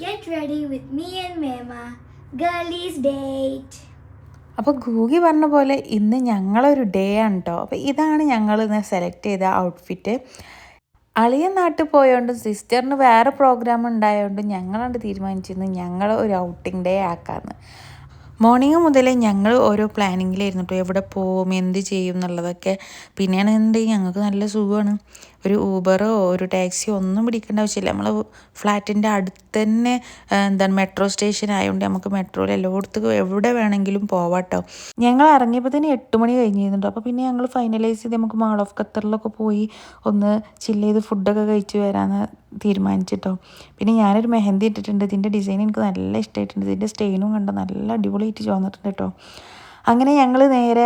get ready with me and Mema. Girlies date. അപ്പോൾ ഗൂഗി പറഞ്ഞ പോലെ ഇന്ന് ഞങ്ങളൊരു ഡേ ആണ് കേട്ടോ. അപ്പോൾ ഇതാണ് ഞങ്ങൾ ഇന്ന് സെലക്ട് ചെയ്ത ഔട്ട്ഫിറ്റ്. അളിയൻ നാട്ടിൽ പോയതുകൊണ്ടും സിസ്റ്ററിന് വേറെ പ്രോഗ്രാം ഉണ്ടായതുകൊണ്ടും ഞങ്ങളാണ്ട് തീരുമാനിച്ചിരുന്നു ഞങ്ങൾ ഒരു ഔട്ടിംഗ് ഡേ ആക്കാമെന്ന്. മോർണിംഗ് മുതലേ ഞങ്ങൾ ഓരോ പ്ലാനിങ്ങിലായിരുന്നു കേട്ടോ, എവിടെ പോകും എന്ത് ചെയ്യും എന്നുള്ളതൊക്കെ. പിന്നെയാണെന്നുണ്ടെങ്കിൽ ഞങ്ങൾക്ക് നല്ല സുഖമാണ്, ഒരു ഊബറോ ഒരു ടാക്സിയോ ഒന്നും പിടിക്കേണ്ട ആവശ്യമില്ല. നമ്മൾ ഫ്ലാറ്റിൻ്റെ അടുത്ത് തന്നെ മെട്രോ സ്റ്റേഷൻ ആയതുകൊണ്ട് നമുക്ക് മെട്രോയിൽ എല്ലായിടത്തും എവിടെ വേണമെങ്കിലും പോവാം കേട്ടോ. ഞങ്ങൾ ഇറങ്ങിയപ്പോൾ തന്നെ 8 മണി കഴിഞ്ഞിരുന്നുണ്ടോ. അപ്പോൾ പിന്നെ ഞങ്ങൾ ഫൈനലൈസ് ചെയ്ത് നമുക്ക് മാൾ ഓഫ് ഖത്തറിലൊക്കെ പോയി ഒന്ന് ചില്ല് ചെയ്ത് ഫുഡൊക്കെ കഴിച്ച് വരാമെന്ന് തീരുമാനിച്ചിട്ടോ. പിന്നെ ഞാനൊരു മെഹന്തി ഇട്ടിട്ടുണ്ട്. ഇതിൻ്റെ ഡിസൈൻ എനിക്ക് നല്ല ഇഷ്ടമായിട്ടുണ്ട്. ഇതിൻ്റെ സ്റ്റെയിനും കണ്ട് നല്ല അടിപൊളിയായിട്ട് ചോന്നിട്ടുണ്ട് കേട്ടോ. അങ്ങനെ ഞങ്ങൾ നേരെ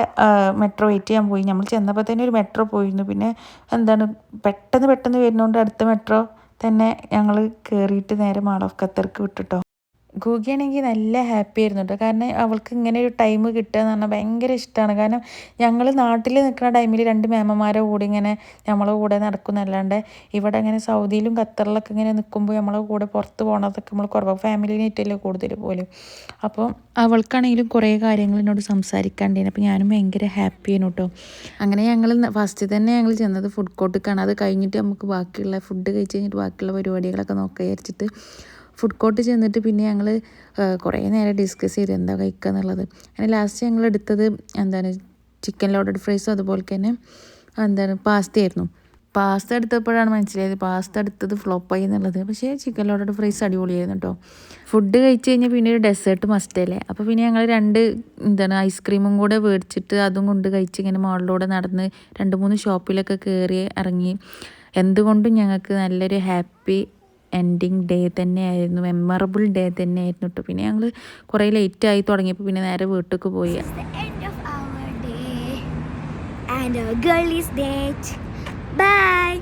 മെട്രോ വെയിറ്റ് ചെയ്യാൻ പോയി. നമ്മൾ ചെന്നപ്പോൾ തന്നെ ഒരു മെട്രോ പോയിരുന്നു. പിന്നെ പെട്ടെന്ന് വരുന്നതുകൊണ്ട് അടുത്ത മെട്രോ തന്നെ ഞങ്ങൾ കയറിയിട്ട് നേരെ മാൾ ഓഫ് ഖത്തർക്ക് വിട്ടിട്ടോ. ഗൂഗിയാണെങ്കിൽ നല്ല ഹാപ്പി ആയിരുന്നു കേട്ടോ. കാരണം അവൾക്ക് ഇങ്ങനെ ഒരു ടൈം കിട്ടുക എന്ന് പറഞ്ഞാൽ ഭയങ്കര ഇഷ്ടമാണ്. കാരണം ഞങ്ങൾ നാട്ടിൽ നിൽക്കുന്ന ടൈമിൽ 2 മേമ്മമാരെ കൂടി ഇങ്ങനെ നമ്മളെ കൂടെ നടക്കുന്നല്ലാണ്ട് ഇവിടെ ഇങ്ങനെ സൗദിയിലും ഖത്തറിലൊക്കെ ഇങ്ങനെ നിൽക്കുമ്പോൾ നമ്മളെ കൂടെ പുറത്ത് പോകണതൊക്കെ നമ്മൾ കുറവാണ്, ഫാമിലിനായിട്ടല്ലേ കൂടുതൽ പോലും. അപ്പോൾ അവൾക്കാണെങ്കിലും കുറേ കാര്യങ്ങൾ എന്നോട് സംസാരിക്കാണ്ടേന്. അപ്പോൾ ഞാനും ഭയങ്കര ഹാപ്പിയാണ് കേട്ടോ. അങ്ങനെ ഞങ്ങൾ ഫസ്റ്റ് തന്നെ ഞങ്ങൾ ചെന്നത് ഫുഡ് കോർട്ടിലേക്കാണ്. അത് കഴിഞ്ഞിട്ട് നമുക്ക് ബാക്കിയുള്ള ഫുഡ് കഴിച്ച് കഴിഞ്ഞിട്ട് ബാക്കിയുള്ള പരിപാടികളൊക്കെ നോക്കുക വിചാരിച്ചിട്ട് ഫുഡ് കോർട്ട് ചെന്നിട്ട് പിന്നെ ഞങ്ങൾ കുറേ നേരം ഡിസ്കസ് ചെയ്ത് എന്താ കഴിക്കുക എന്നുള്ളത്. അങ്ങനെ ലാസ്റ്റ് ഞങ്ങൾ എടുത്തത് ചിക്കൻ ലോഡഡ് ഫ്രൈസും അതുപോലെ തന്നെ പാസ്തയായിരുന്നു. പാസ്ത എടുത്തപ്പോഴാണ് മനസ്സിലായത് പാസ്ത എടുത്തത് ഫ്ലോപ്പായി എന്നുള്ളത്. പക്ഷേ ചിക്കൻ ലോഡഡ് ഫ്രൈസ് അടിപൊളിയായിരുന്നു കേട്ടോ. ഫുഡ് കഴിച്ച് കഴിഞ്ഞാൽ പിന്നെ ഒരു ഡെസേർട്ട് മസ്റ്റല്ലേ. അപ്പോൾ പിന്നെ ഞങ്ങൾ 2 ഐസ്ക്രീമും കൂടെ മേടിച്ചിട്ട് അതും കൊണ്ട് കഴിച്ച് ഇങ്ങനെ മോളിലൂടെ നടന്ന് 2-3 ഷോപ്പിലൊക്കെ കയറി ഇറങ്ങി. എന്തുകൊണ്ടും ഞങ്ങൾക്ക് നല്ലൊരു ഹാപ്പി എൻഡിങ് ഡേ തന്നെയായിരുന്നു, മെമ്മറബിൾ ഡേ തന്നെയായിരുന്നു കേട്ടോ. പിന്നെ ഞങ്ങൾ കുറേ ലേറ്റായി തുടങ്ങിയപ്പോൾ പിന്നെ നേരെ വീട്ടിലേക്ക് പോയി. It's the end of our day and our girlies date. Bye.